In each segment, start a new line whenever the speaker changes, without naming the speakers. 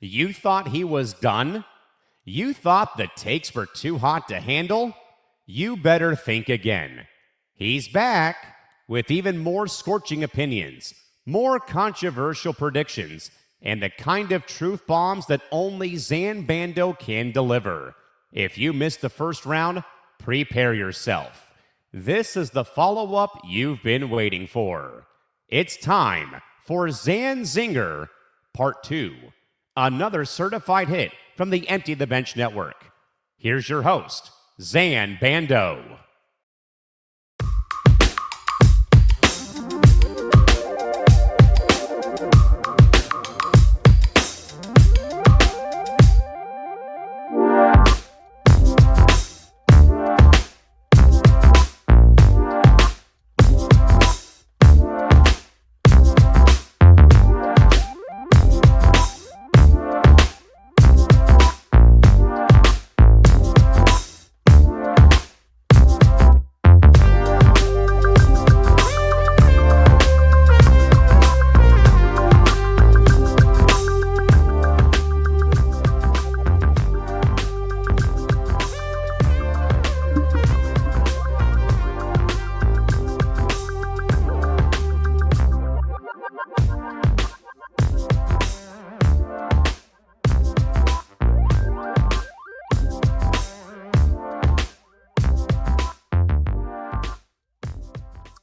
You thought he was done? You thought the takes were too hot to handle? You better think again. He's back with even more scorching opinions, more controversial predictions, and the kind of truth bombs that only Zain Bando can deliver. If you missed the first round, prepare yourself. This is the follow-up you've been waiting for. It's time for Zain Zinger Part 2. Another certified hit from the Empty the Bench Network. Here's your host, Zain Bando.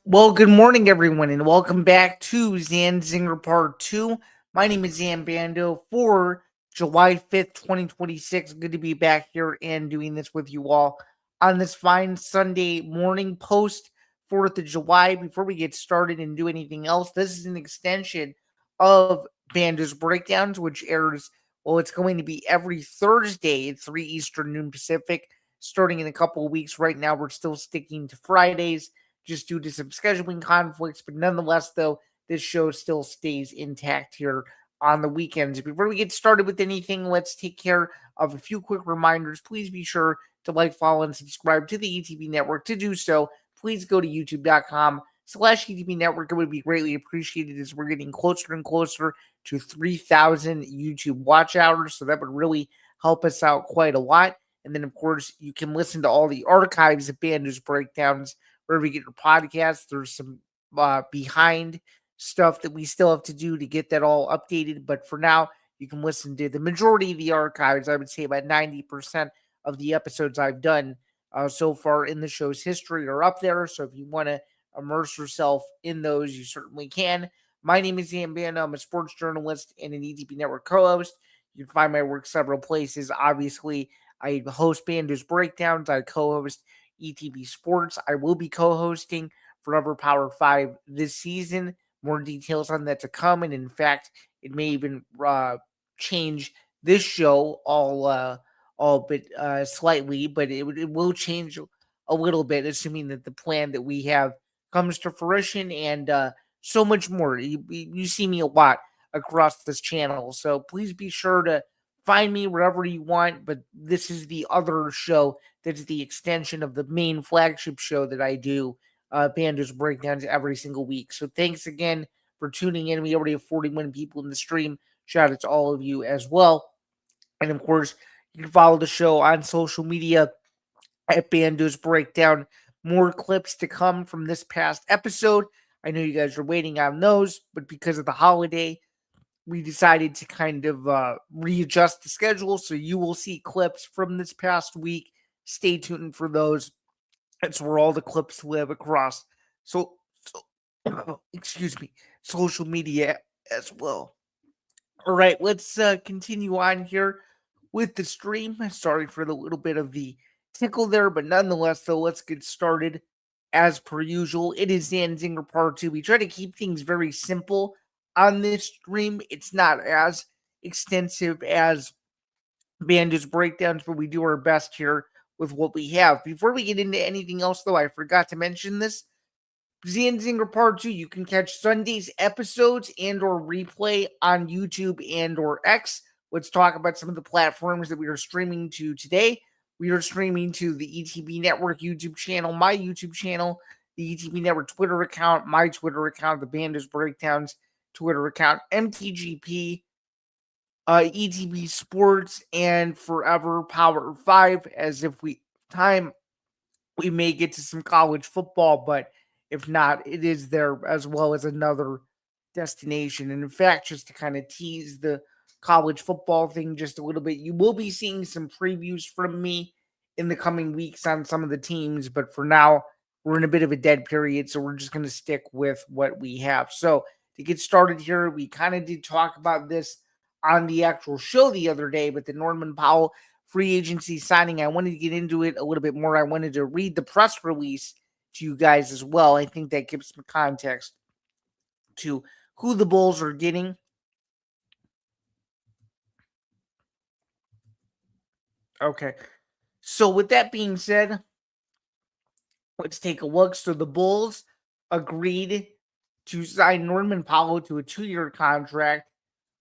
Well, good morning, everyone, and welcome back to Zain Zinger Part 2. My name is Zain Bando for July 5th, 2026. Good to be back here and doing this with you all on this fine Sunday morning post 4th of July. Before we get started and do anything else, this is an extension of Bando's Breakdowns, which airs, well, it's going to be every Thursday at 3 Eastern, noon Pacific, starting in a couple of weeks. Right now, we're still sticking to Fridays, just due to some scheduling conflicts. But nonetheless, though, this show still stays intact here on the weekends. Before we get started with anything, let's take care of a few quick reminders. Please be sure to like, follow, and subscribe to the ETB Network. To do so, please go to youtube.com/ETB Network. It would be greatly appreciated as we're getting closer and closer to 3,000 YouTube watch hours. So that would really help us out quite a lot. And then, of course, you can listen to all the archives of Bando's Breakdowns wherever you get your podcasts. There's some behind stuff that we still have to do to get that all updated. But for now, you can listen to the majority of the archives. I would say about 90% of the episodes I've done so far in the show's history are up there. So if you want to immerse yourself in those, you certainly can. My name is Zain Bando. I'm a sports journalist and an ETB Network co-host. You can find my work several places. Obviously, I host Bando's Breakdowns. I co-host ETB Sports. I will be co-hosting Forever Power 5 this season. More details on that to come. And in fact, it may even change this show all but slightly, but it will change a little bit, assuming that the plan that we have comes to fruition, and so much more. You see me a lot across this channel, so please be sure to find me wherever you want. But this is the other show that's the extension of the main flagship show that I do, Bando's Breakdowns, every single week. So thanks again for tuning in. We already have 41 people in the stream. Shout out to all of you as well. And of course, you can follow the show on social media at Bando's Breakdown. More clips to come from this past episode. I know you guys are waiting on those, but because of the holiday, we decided to kind of readjust the schedule. So you will see clips from this past week. Stay tuned for those. That's where all the clips live across. So excuse me, social media as well. All right, let's continue on here with the stream. Sorry for the little bit of the tickle there, but nonetheless, though, let's get started. As per usual, it is Zain Zinger Part 2. We try to keep things very simple on this stream. It's not as extensive as Bando's Breakdowns, but we do our best here with what we have. Before we get into anything else, though, I forgot to mention this. Zain Zinger Part 2, you can catch Sunday's episodes and or replay on YouTube and or X. Let's talk about some of the platforms that we are streaming to today. We are streaming to the ETB Network YouTube channel, my YouTube channel, the ETB Network Twitter account, my Twitter account, the Bando's Breakdowns Twitter account, MTGP, ETB Sports, and Forever Power 5, as if we may get to some college football, but if not, it is there as well as another destination. And in fact, just to kind of tease the college football thing just a little bit, you will be seeing some previews from me in the coming weeks on some of the teams, but for now, we're in a bit of a dead period, so we're just going to stick with what we have. So to get started here, we kind of did talk about this on the actual show the other day, but the Norman Powell free agency signing, I wanted to get into it a little bit more. I wanted to read the press release to you guys as well. I think that gives some context to who the Bulls are getting. Okay. So with that being said, let's take a look. So the Bulls agreed to sign Norman Powell to a 2-year contract.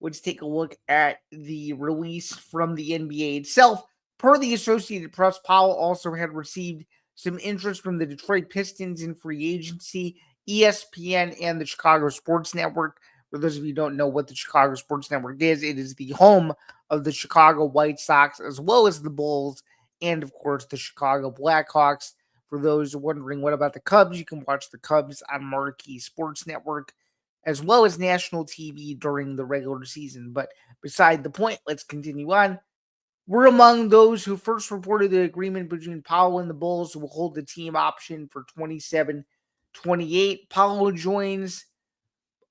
Let's take a look at the release from the NBA itself. Per the Associated Press, Powell also had received some interest from the Detroit Pistons in free agency, ESPN, and the Chicago Sports Network. For those of you who don't know what the Chicago Sports Network is, it is the home of the Chicago White Sox, as well as the Bulls, and of course the Chicago Blackhawks. For those wondering what about the Cubs, you can watch the Cubs on Marquee Sports Network, as well as national TV during the regular season. But beside the point, let's continue on. We're among those who first reported the agreement between Powell and the Bulls, who will hold the team option for 27-28. Powell joins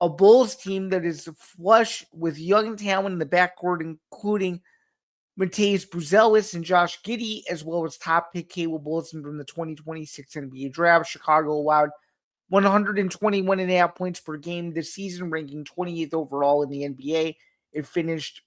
a Bulls team that is flush with young talent in the backcourt, including Mateus Buzelis and Josh Giddey, as well as top pick Caleb Wilson from the 2026 NBA draft. Chicago allowed 121.5 points per game this season, ranking 28th overall in the NBA. It finished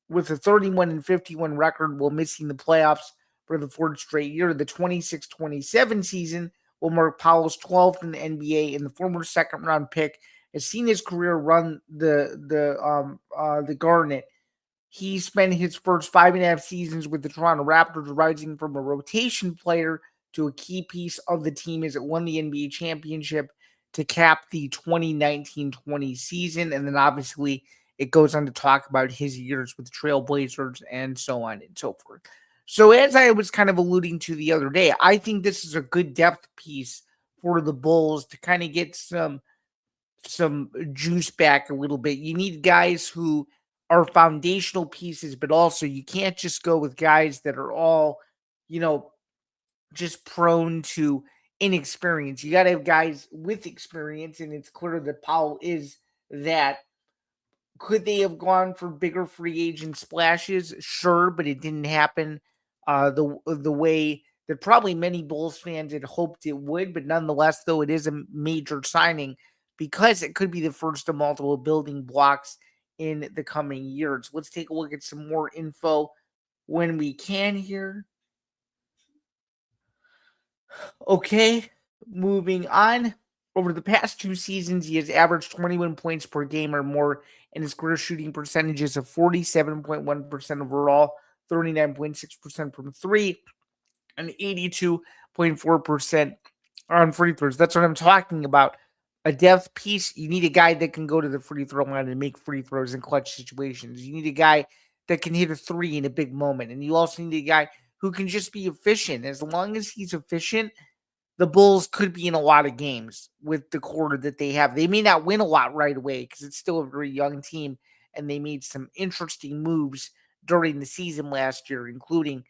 with a 31-51 record while missing the playoffs for the fourth straight year. The 26-27 season will mark Powell's 12th in the NBA, and the former second-round pick has seen his career run the Garnet. He spent his first 5.5 seasons with the Toronto Raptors, rising from a rotation player to a key piece of the team as it won the NBA championship to cap the 2019-20 season. And then obviously it goes on to talk about his years with the Trailblazers and so on and so forth. So as I was kind of alluding to the other day, I think this is a good depth piece for the Bulls to kind of get some juice back a little bit. You need guys who are foundational pieces, but also you can't just go with guys that are all, just prone to inexperience. You got to have guys with experience, and it's clear that Powell is that. Could they have gone for bigger free agent splashes? Sure, but it didn't happen the way that probably many Bulls fans had hoped it would. But nonetheless, though, it is a major signing because it could be the first of multiple building blocks in the coming years. Let's take a look at some more info when we can here. Okay, moving on. Over the past 2 seasons, he has averaged 21 points per game or more, and his career shooting percentages of 47.1% overall, 39.6% from three, and 82.4% on free throws. That's what I'm talking about. A depth piece, you need a guy that can go to the free throw line and make free throws in clutch situations. You need a guy that can hit a three in a big moment. And you also need a guy who can just be efficient. As long as he's efficient, the Bulls could be in a lot of games with the core that they have. They may not win a lot right away because it's still a very young team, and they made some interesting moves during the season last year, including,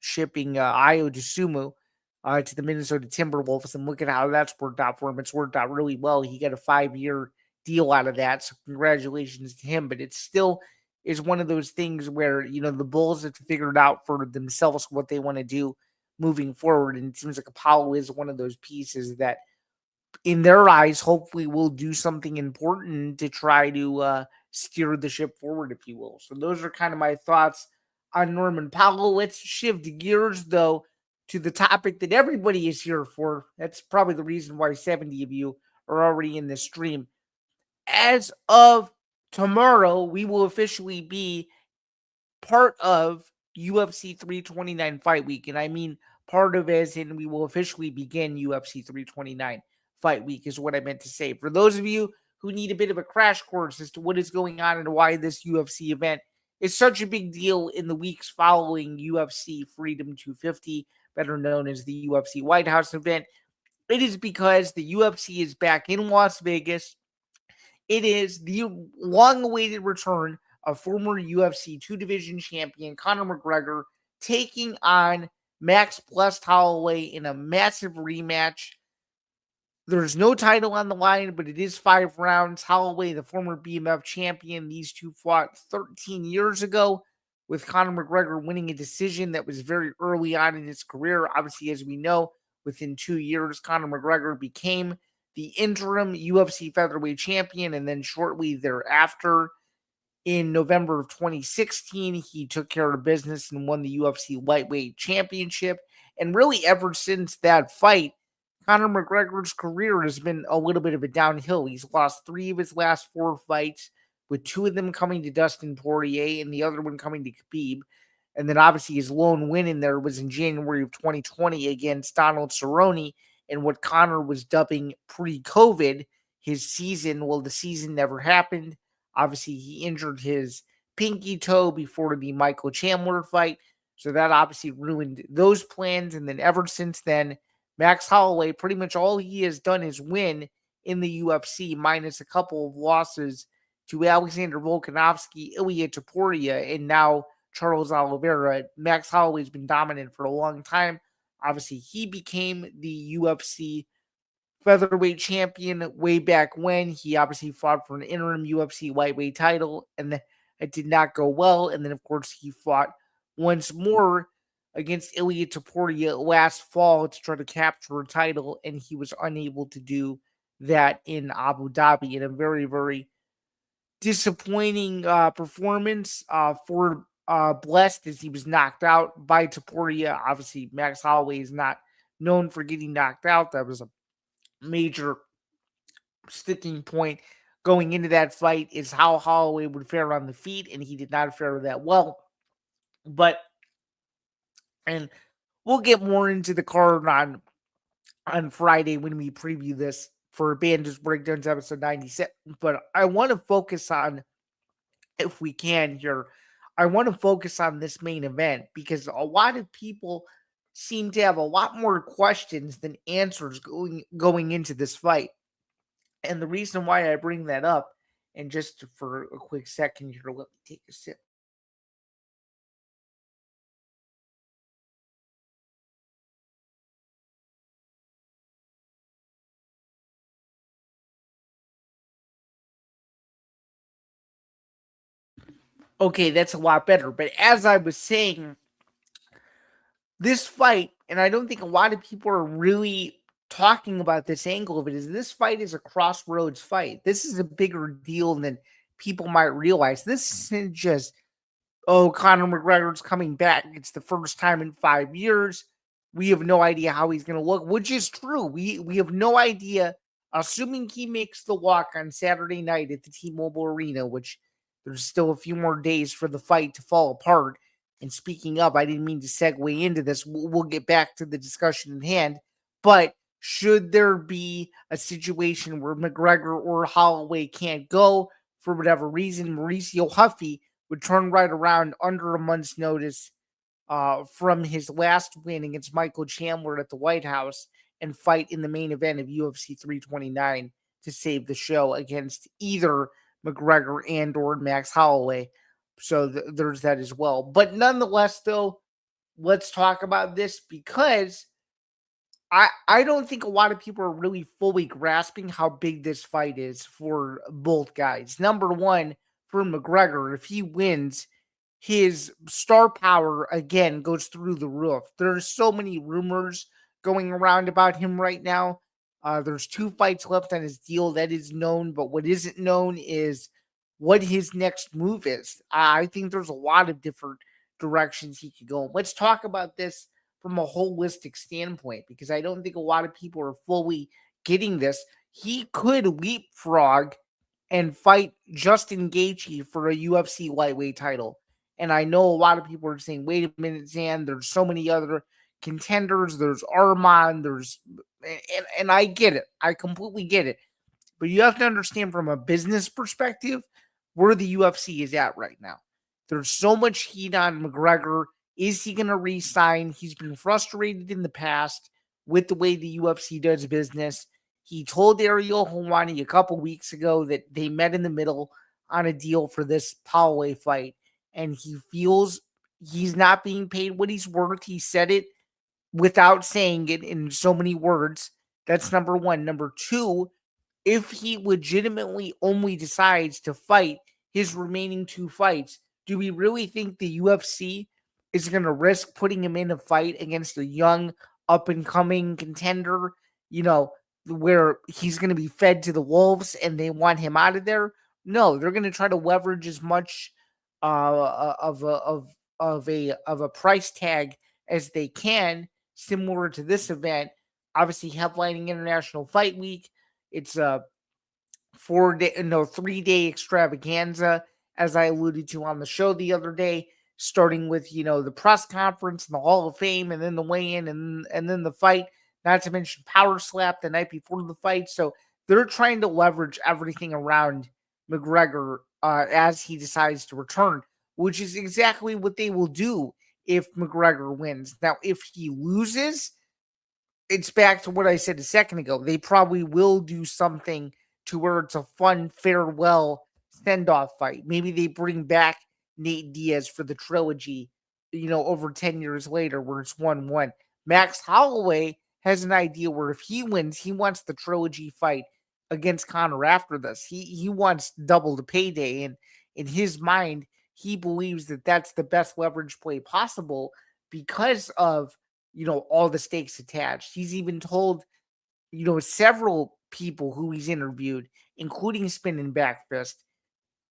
shipping Ayo Dosunmu to the Minnesota Timberwolves, and look at how that's worked out for him. It's worked out really well. He got a 5-year deal out of that, so congratulations to him. But it still is one of those things where, the Bulls have figured out for themselves what they want to do moving forward, and it seems like Apollo is one of those pieces that, in their eyes, hopefully will do something important to try to steer the ship forward, if you will. So those are kind of my thoughts on Norman Powell. Let's shift gears, though, to the topic that everybody is here for. That's probably the reason why 70 of you are already in this stream. As of tomorrow, we will officially be part of UFC 329 Fight Week, and I mean part of as in we will officially begin UFC 329 Fight Week is what I meant to say. For those of you who need a bit of a crash course as to what is going on and why this UFC event is such a big deal in the weeks following UFC Freedom 250, better known as the UFC White House event. It is because the UFC is back in Las Vegas. It is the long awaited return of former UFC two division champion Conor McGregor taking on Max Holloway in a massive rematch. There's no title on the line, but it is 5 rounds. Holloway, the former BMF champion, these two fought 13 years ago, with Conor McGregor winning a decision that was very early on in his career. Obviously, as we know, within 2 years, Conor McGregor became the interim UFC featherweight champion, and then shortly thereafter, in November of 2016, he took care of business and won the UFC lightweight championship. And really, ever since that fight, Conor McGregor's career has been a little bit of a downhill. He's lost 3 of his last 4 fights, with 2 of them coming to Dustin Poirier and the other one coming to Khabib. And then obviously his lone win in there was in January of 2020 against Donald Cerrone in what Conor was dubbing pre-COVID his season. Well, the season never happened. Obviously, he injured his pinky toe before the Michael Chandler fight. So that obviously ruined those plans. And then ever since then, Max Holloway, pretty much all he has done is win in the UFC, minus a couple of losses to Alexander Volkanovski, Ilia Topuria, and now Charles Oliveira. Max Holloway's been dominant for a long time. Obviously, he became the UFC featherweight champion way back when. He obviously fought for an interim UFC lightweight title, and then it did not go well. And then, of course, he fought once more against Ilia Topuria last fall to try to capture a title, and he was unable to do that in Abu Dhabi in a very, very disappointing performance for Blessed, as he was knocked out by Topuria. Obviously, Max Holloway is not known for getting knocked out. That was a major sticking point going into that fight, is how Holloway would fare on the feet, and he did not fare that well. But, and we'll get more into the card on Friday when we preview this for Bando's Breakdowns episode 97. But I want to focus on, if we can here, I want to focus on this main event because a lot of people seem to have a lot more questions than answers going into this fight. And the reason why I bring that up, and just for a quick second here, let me take a sip. Okay, that's a lot better. But as I was saying, this fight, and I don't think a lot of people are really talking about this angle of it, is this fight is a crossroads fight. This is a bigger deal than people might realize. This isn't just, oh, Conor McGregor's coming back. It's the first time in 5 years. We have no idea how he's going to look, which is true. We have no idea, assuming he makes the walk on Saturday night at the T-Mobile Arena, which there's still a few more days for the fight to fall apart. And speaking of, I didn't mean to segue into this. We'll get back to the discussion at hand. But should there be a situation where McGregor or Holloway can't go for whatever reason, Mauricio Huffy would turn right around under a month's notice from his last win against Michael Chandler at the White House and fight in the main event of UFC 329 to save the show against either McGregor and or Max Holloway. So there's that as well. But nonetheless, though, let's talk about this because I don't think a lot of people are really fully grasping how big this fight is for both guys. Number one, for McGregor, if he wins, his star power again goes through the roof. There's so many rumors going around about him right now. There's 2 fights left on his deal that is known, but what isn't known is what his next move is. I think there's a lot of different directions he could go. Let's talk about this from a holistic standpoint, because I don't think a lot of people are fully getting this. He could leapfrog and fight Justin Gaethje for a UFC lightweight title. And I know a lot of people are saying, wait a minute, Zan, there's so many other contenders. There's Arman, and I get it. I completely get it. But you have to understand from a business perspective where the UFC is at right now. There's so much heat on McGregor. Is he going to re-sign? He's been frustrated in the past with the way the UFC does business. He told Ariel Helwani a couple weeks ago that they met in the middle on a deal for this Powell fight, and he feels he's not being paid what he's worth. He said it without saying it in so many words. That's number one. Number two, if he legitimately only decides to fight his remaining 2 fights, do we really think the UFC is going to risk putting him in a fight against a young, up and coming contender, where he's going to be fed to the wolves and they want him out of there? No, they're going to try to leverage as much of a price tag as they can, similar to this event. Obviously, headlining International Fight Week. It's a 3-day extravaganza, as I alluded to on the show the other day, starting with, the press conference and the Hall of Fame, and then the weigh-in, and then the fight, not to mention Power Slap the night before the fight. So they're trying to leverage everything around McGregor as he decides to return, which is exactly what they will do if McGregor wins. Now, if he loses, it's back to what I said a second ago. They probably will do something to where it's a fun farewell send-off fight. Maybe they bring back Nate Diaz for the trilogy, over 10 years later, where it's 1-1. Max Holloway has an idea where if he wins, he wants the trilogy fight against Conor after this. He wants double the payday, and in his mind, he believes that that's the best leverage play possible because of all the stakes attached. He's even told several people who he's interviewed, including Spinning Backfist,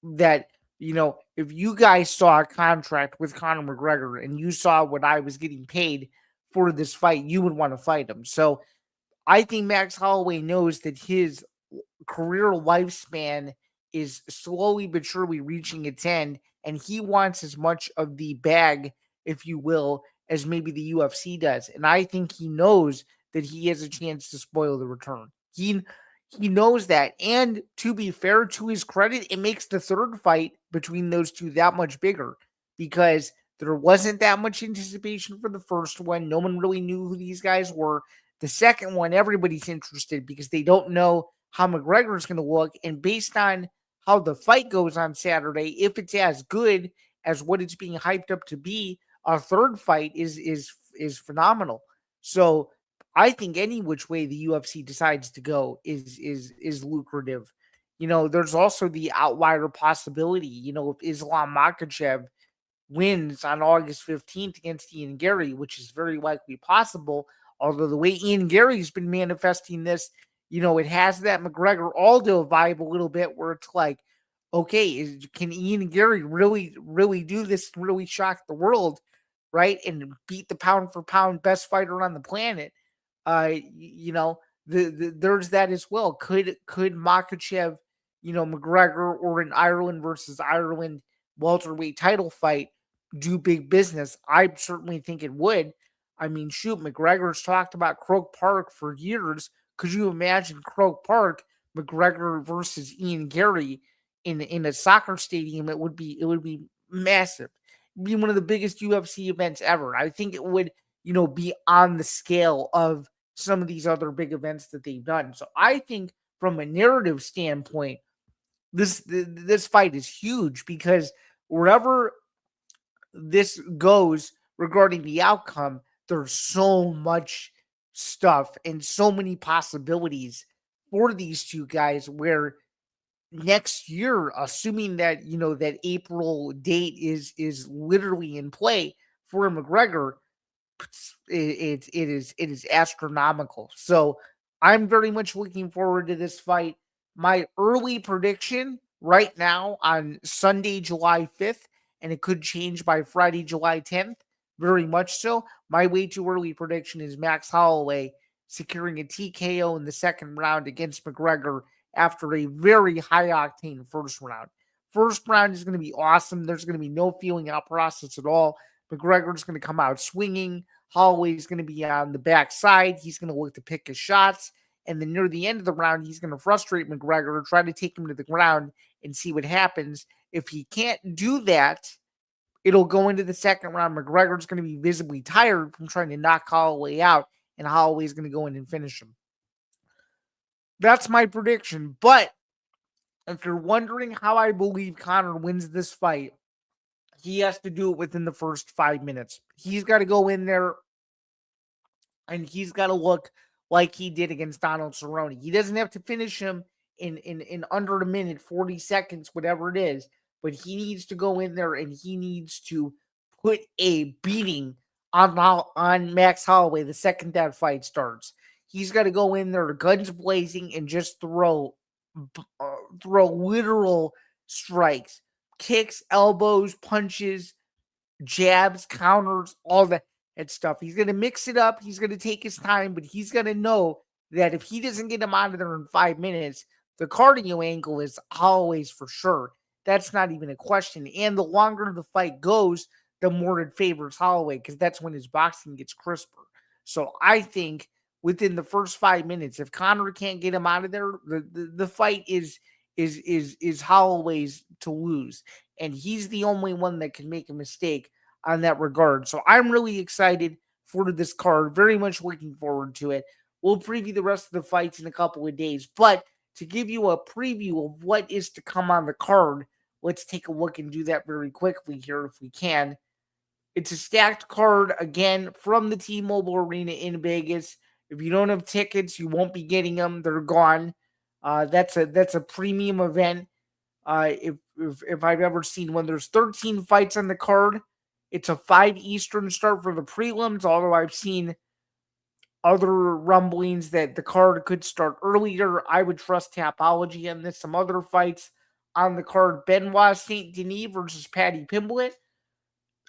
that if you guys saw a contract with Conor McGregor and you saw what I was getting paid for this fight, you would want to fight him. So I think Max Holloway knows that his career lifespan is slowly but surely reaching its end, and he wants as much of the bag, if you will, as maybe the UFC does. And I think he knows that he has a chance to spoil the return. He knows that. And to be fair, to his credit, it makes the third fight between those two that much bigger, because there wasn't that much anticipation for the first one. No one really knew who these guys were. The second one, everybody's interested because they don't know how McGregor is going to look. And based on how the fight goes on Saturday, if it's as good as what it's being hyped up to be, our third fight is phenomenal. So I think any which way the UFC decides to go is lucrative. There's also the outlier possibility. If Islam Makhachev wins on August 15th against Ian Gary, which is very likely possible, although the way Ian Gary's been manifesting this, it has that McGregor Aldo vibe a little bit, where it's like, okay, can Ian Gary really, really do this and really shock the world, right? And beat the pound for pound best fighter on the planet. There's that as well. Could Makhachev, McGregor, or an Ireland versus Ireland welterweight title fight do big business? I certainly think it would. I mean, shoot, McGregor's talked about Croke Park for years. Could you imagine Croke Park, McGregor versus Ian Gary in a soccer stadium? It would be massive. It'd be one of the biggest UFC events ever. I think it would, be on the scale of some of these other big events that they've done. So I think from a narrative standpoint, this fight is huge, because wherever this goes regarding the outcome, there's so much stuff and so many possibilities for these two guys, where next year, assuming that that April date is literally in play for McGregor, it is astronomical. So I'm very much looking forward to this fight. My early prediction right now on Sunday, July 5th, and it could change by Friday, July 10th, very much so. My way too early prediction is Max Holloway securing a TKO in the second round against McGregor after a very high-octane first round. First round is going to be awesome. There's going to be no feeling out process at all. McGregor's going to come out swinging. Holloway's going to be on the backside. He's going to look to pick his shots. And then near the end of the round, he's going to frustrate McGregor, try to take him to the ground and see what happens. If he can't do that, it'll go into the second round. McGregor's going to be visibly tired from trying to knock Holloway out, and Holloway's going to go in and finish him. That's my prediction. But if you're wondering how I believe Conor wins this fight, he has to do it within the first 5 minutes. He's got to go in there and he's got to look like he did against Donald Cerrone. He doesn't have to finish him in under a minute, 40 seconds, whatever it is, but he needs to go in there and he needs to put a beating on Max Holloway the second that fight starts. He's got to go in there, guns blazing, and just throw literal strikes, kicks, elbows, punches, jabs, counters, all that stuff. He's going to mix it up. He's going to take his time, but he's going to know that if he doesn't get him out of there in 5 minutes, the cardio angle is always for sure. That's not even a question. And the longer the fight goes, the more it favors Holloway because that's when his boxing gets crisper. So I think within the first 5 minutes, if Conor can't get him out of there, the fight is Holloway's to lose. And he's the only one that can make a mistake on that regard. So I'm really excited for this card. Very much looking forward to it. We'll preview the rest of the fights in a couple of days. But to give you a preview of what is to come on the card, let's take a look and do that very quickly here if we can. It's a stacked card, again, from the T-Mobile Arena in Vegas. If you don't have tickets, you won't be getting them. They're gone. That's a premium event. If I've ever seen one. There's 13 fights on the card. It's a 5 Eastern start for the prelims, although I've seen other rumblings that the card could start earlier. I would trust Tapology on this. Some other fights on the card: Benoit St. Denis versus Paddy Pimblett,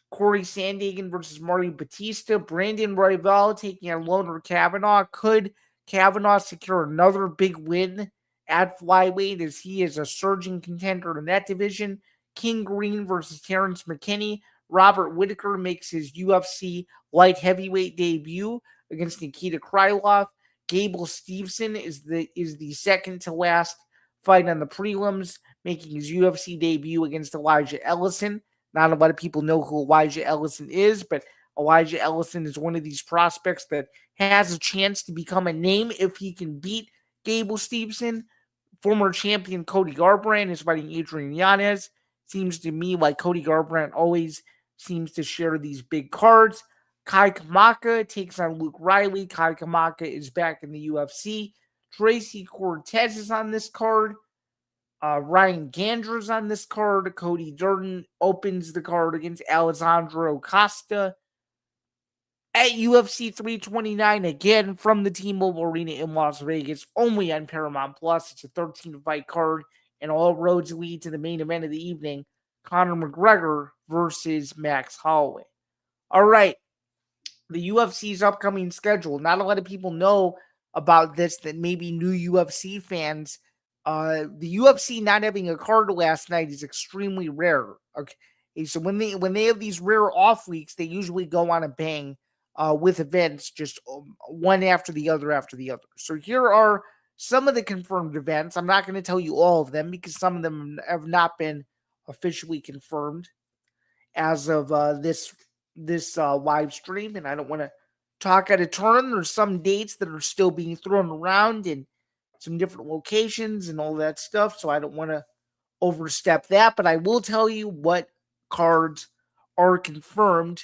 Corey Sandhagen versus Mario Batista, Brandon Royval taking on Loner Kavanaugh. Could Kavanaugh secure another big win at flyweight as he is a surging contender in that division? King Green versus Terrence McKinney. Robert Whittaker makes his UFC light heavyweight debut against Nikita Krylov. Gable Steveson is the second to last fight on the prelims, making his UFC debut against Elijah Ellison. Not a lot of people know who Elijah Ellison is, but Elijah Ellison is one of these prospects that has a chance to become a name if he can beat Gable Steveson. Former champion Cody Garbrandt is fighting Adrian Yanez. Seems to me like Cody Garbrandt always seems to share these big cards. Kai Kamaka takes on Luke Riley. Kai Kamaka is back in the UFC. Tracy Cortez is on this card. Ryan Gandra's on this card. Cody Durden opens the card against Alessandro Costa. At UFC 329, again from the T-Mobile Arena in Las Vegas, only on Paramount Plus. It's a 13-fight card, and all roads lead to the main event of the evening: Conor McGregor versus Max Holloway. All right, the UFC's upcoming schedule. Not a lot of people know about this, that maybe new UFC fans. The UFC not having a card last night is extremely rare. Okay, so when they have these rare off weeks, they usually go on a bang with events, just one after the other after the other. So here are some of the confirmed events. I'm not going to tell you all of them because some of them have not been officially confirmed as of this live stream, and I don't want to talk out of turn. There's some dates that are still being thrown around in some different locations and all that stuff, so I don't want to overstep that, but I will tell you what cards are confirmed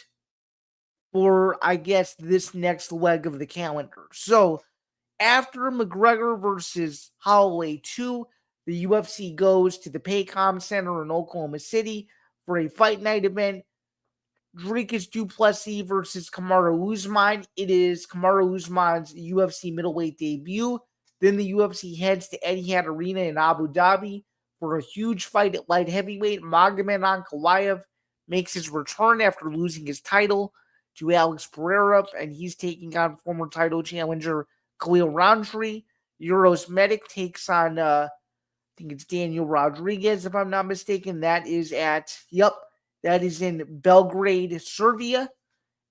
for, I guess, this next leg of the calendar. So after McGregor versus Holloway 2, the UFC goes to the Paycom Center in Oklahoma City for a fight night event. Dricus du Plessis versus Kamaru Usman. It is Kamaru Usman's UFC middleweight debut. Then the UFC heads to Etihad Arena in Abu Dhabi for a huge fight at light heavyweight. Magomed Ankalaev makes his return after losing his title to Alex Pereira, and he's taking on former title challenger Khalil Rountree. Euros Medic takes on, I think it's Daniel Rodriguez, if I'm not mistaken. That is in Belgrade, Serbia.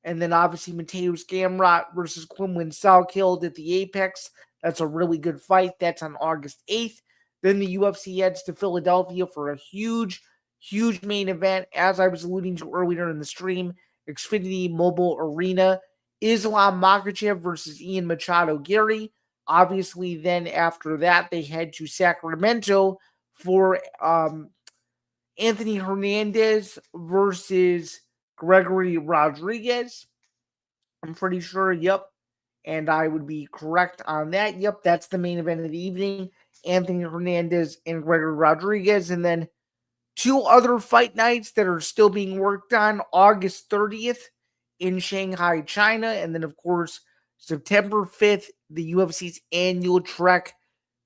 And then obviously Mateusz Gamrot versus Quinlan Salkild at the Apex. That's a really good fight. That's on August 8th. Then the UFC heads to Philadelphia for a huge huge main event, as I was alluding to earlier in the stream, Xfinity Mobile Arena. Islam Makhachev versus Ian Machado Gary. Obviously, then after that, they head to Sacramento for Anthony Hernandez versus Gregory Rodriguez. I'm pretty sure, yep. And I would be correct on that. Yep, that's the main event of the evening. Anthony Hernandez and Gregory Rodriguez. And then two other fight nights that are still being worked on. August 30th in Shanghai, China. And then, of course, September 5th, the UFC's annual trek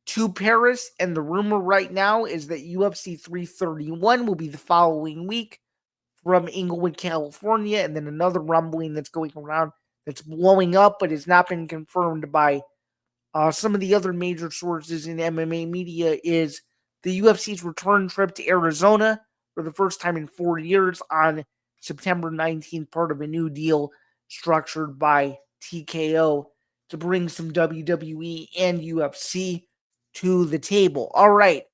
to Paris. And the rumor right now is that UFC 331 will be the following week from Inglewood, California. And then another rumbling that's going around that's blowing up but has not been confirmed by some of the other major sources in MMA media is the UFC's return trip to Arizona for the first time in 4 years on September 19th, part of a new deal structured by TKO to bring some WWE and UFC to the table. All right,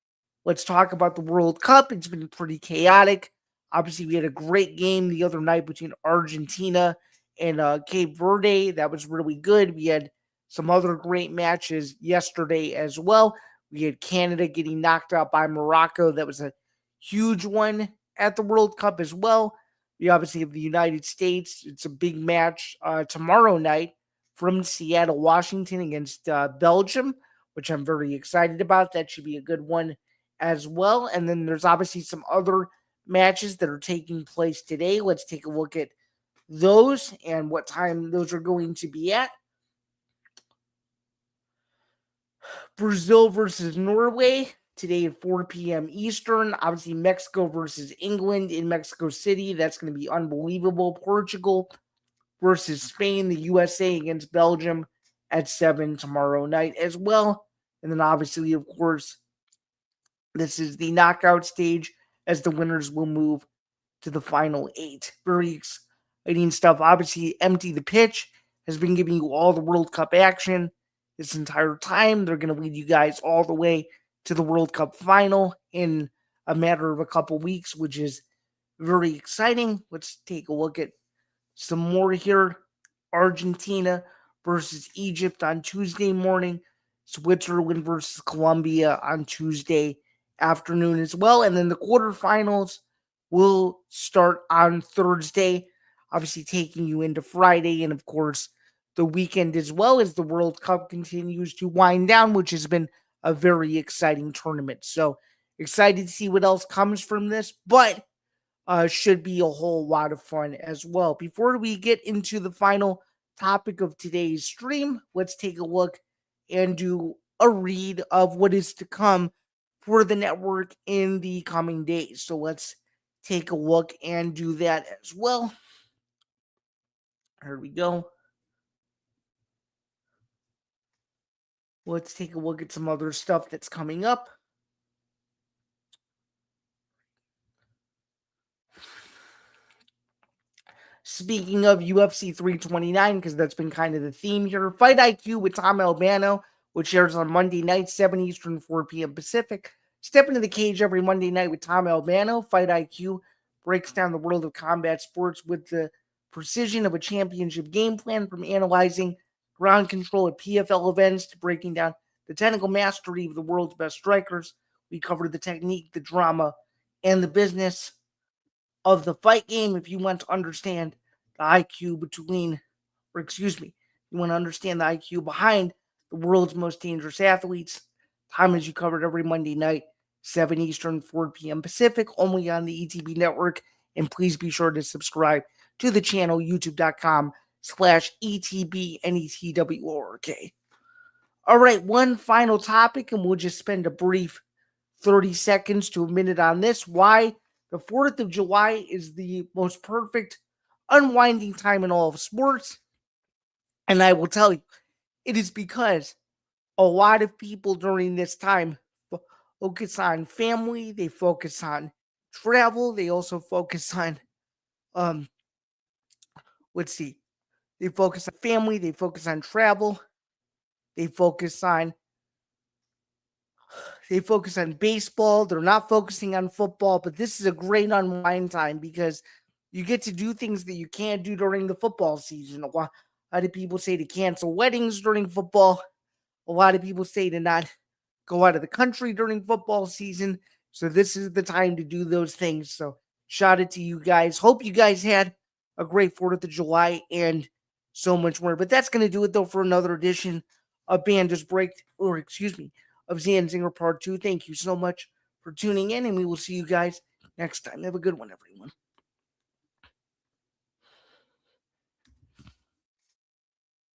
let's talk about the World Cup. It's been pretty chaotic. Obviously, we had a great game the other night between Argentina and Cape Verde. That was really good. We had some other great matches yesterday as well. We had Canada getting knocked out by Morocco. That was a huge one at the World Cup as well. We obviously have the United States. It's a big match tomorrow night from Seattle, Washington against Belgium, which I'm very excited about. That should be a good one as well. And then there's obviously some other matches that are taking place today. Let's take a look at those and what time those are going to be at. Brazil versus Norway today at 4 p.m. Eastern. Obviously, Mexico versus England in Mexico City. That's going to be unbelievable. Portugal versus Spain. The USA against Belgium at 7 tomorrow night as well. And then obviously, of course, this is the knockout stage as the winners will move to the final 8. Very exciting stuff. Obviously, Empty the Pitch has been giving you all the World Cup action this entire time. They're going to lead you guys all the way to the World Cup final in a matter of a couple weeks, which is very exciting. Let's take a look at some more here. Argentina versus Egypt on Tuesday morning. Switzerland versus Colombia on Tuesday afternoon as well. And then the quarterfinals will start on Thursday, obviously taking you into Friday. And of course, the weekend as well as the World Cup continues to wind down, which has been a very exciting tournament. So excited to see what else comes from this, but should be a whole lot of fun as well. Before we get into the final topic of today's stream, let's take a look and do a read of what is to come for the network in the coming days. So let's take a look and do that as well. Here we go. Let's take a look at some other stuff that's coming up. Speaking of UFC 329, because that's been kind of the theme here, Fight IQ with Tom Albano, which airs on Monday night, 7 Eastern, 4 p.m. Pacific. Step into the cage every Monday night with Tom Albano. Fight IQ breaks down the world of combat sports with the precision of a championship game plan, from analyzing ground control at PFL events to breaking down the technical mastery of the world's best strikers. We cover the technique, the drama, and the business of the fight game. If you want to understand the IQ between, or excuse me, you want to understand the IQ behind the world's most dangerous athletes, time as you covered every Monday night, 7 Eastern, 4 p.m. Pacific, only on the ETB network. And please be sure to subscribe to the channel, youtube.com/ETBNETWORK. All right, one final topic, and we'll just spend a brief 30 seconds to a minute on this. Why the 4th of July is the most perfect unwinding time in all of sports. And I will tell you, it is because a lot of people during this time focus on family, they focus on travel, they also focus on they focus on family, they focus on travel, they focus on They focus on baseball. They're not focusing on football, but this is a great unwind time because you get to do things that you can't do during the football season. A lot of people say to cancel weddings during football. A lot of people say to not go out of the country during football season. So this is the time to do those things. So shout out to you guys. Hope you guys had a great 4th of July and so much more. But that's going to do it, though, for another edition of Bando's Break, or excuse me, of Zain Zinger Part 2. Thank you so much for tuning in, and we will see you guys next time. Have a good one, everyone.